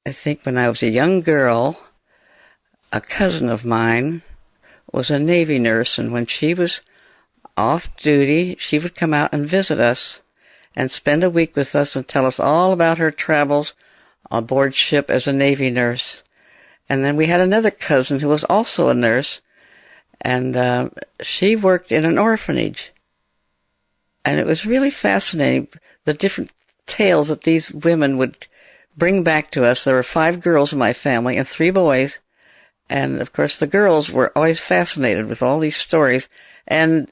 I think when I was a young girl, a cousin of mine was a Navy nurse, and when she was off duty, she would come out and visit us and spend a week with us and tell us all about her travels aboard ship as a Navy nurse. And then we had another cousin who was also a nurse, and she worked in an orphanage. And it was really fascinating, the different tales that these women would bring back to us. There were 5 girls in my family and 3 boys. And, of course, the girls were always fascinated with all these stories. And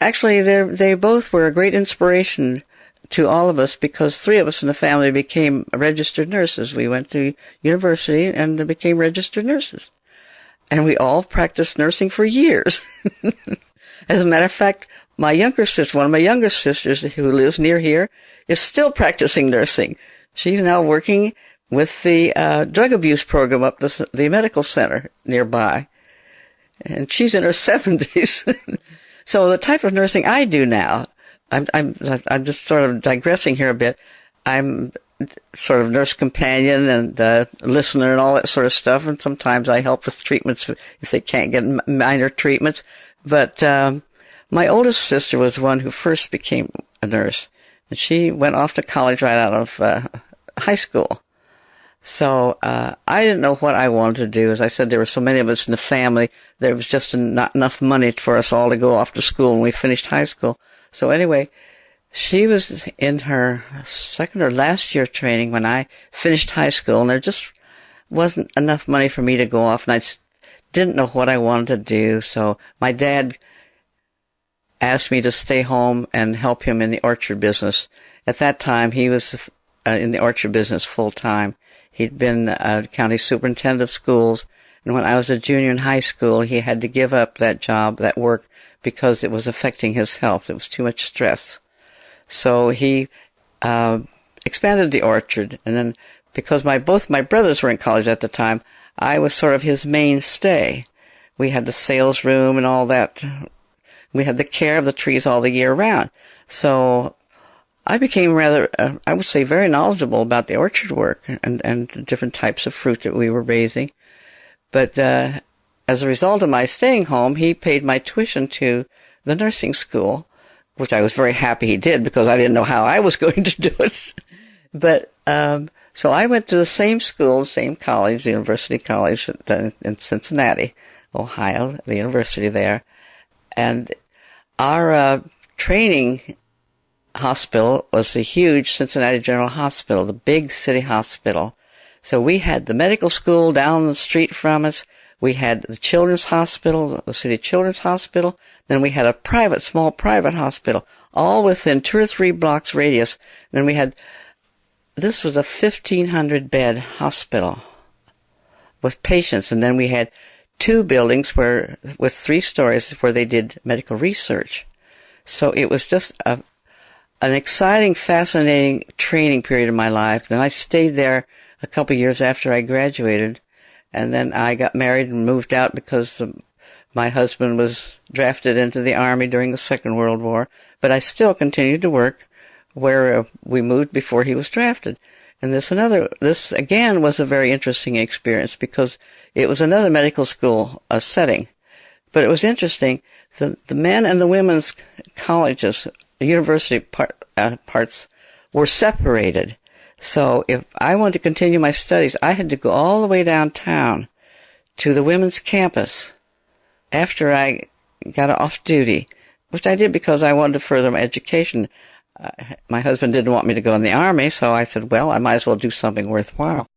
actually, they both were a great inspiration to all of us, because 3 of us in the family became registered nurses. We went to university and became registered nurses. And we all practiced nursing for years. As a matter of fact, my younger sister, one of my younger sisters who lives near here, is still practicing nursing. She's now working with the drug abuse program up the medical center nearby. And she's in her 70s. So the type of nursing I do now, I'm just sort of digressing here a bit. I'm sort of nurse companion and listener and all that sort of stuff. And sometimes I help with treatments if they can't get minor treatments. But my oldest sister was one who first became a nurse. And she went off to college right out of high school. So I didn't know what I wanted to do. As I said, there were so many of us in the family. There was just not enough money for us all to go off to school when we finished high school. So anyway, she was in her second or last year of training when I finished high school, and there just wasn't enough money for me to go off, and I just didn't know what I wanted to do. So my dad asked me to stay home and help him in the orchard business. At that time, he was in the orchard business full time. He'd been county superintendent of schools, and when I was a junior in high school, he had to give up that job, that work, because it was affecting his health. It was too much stress. So he expanded the orchard, and then because both my brothers were in college at the time, I was sort of his mainstay. We had the sales room and all that. We had the care of the trees all the year round. So I became rather, I would say, very knowledgeable about the orchard work and the different types of fruit that we were raising. But as a result of my staying home, he paid my tuition to the nursing school, which I was very happy he did, because I didn't know how I was going to do it. But so I went to the same school, same college, the University College in Cincinnati, Ohio, the university there. And our training hospital was the huge Cincinnati General Hospital, the big city hospital. So we had the medical school down the street from us. We had the children's hospital, the city children's hospital. Then we had a small private hospital, all within 2 or 3 blocks radius. Then this was a 1,500 bed hospital with patients. And then we had 2 buildings with 3 stories where they did medical research. So it was just an exciting, fascinating training period of my life. And I stayed there a couple of years after I graduated. And then I got married and moved out because my husband was drafted into the Army during the Second World War. But I still continued to work where we moved before he was drafted. And this again was a very interesting experience, because it was another medical school setting. But it was interesting. The men and the women's colleges, the university parts, were separated. So if I wanted to continue my studies, I had to go all the way downtown to the women's campus after I got off duty, which I did because I wanted to further my education. My husband didn't want me to go in the Army, so I said, well, I might as well do something worthwhile.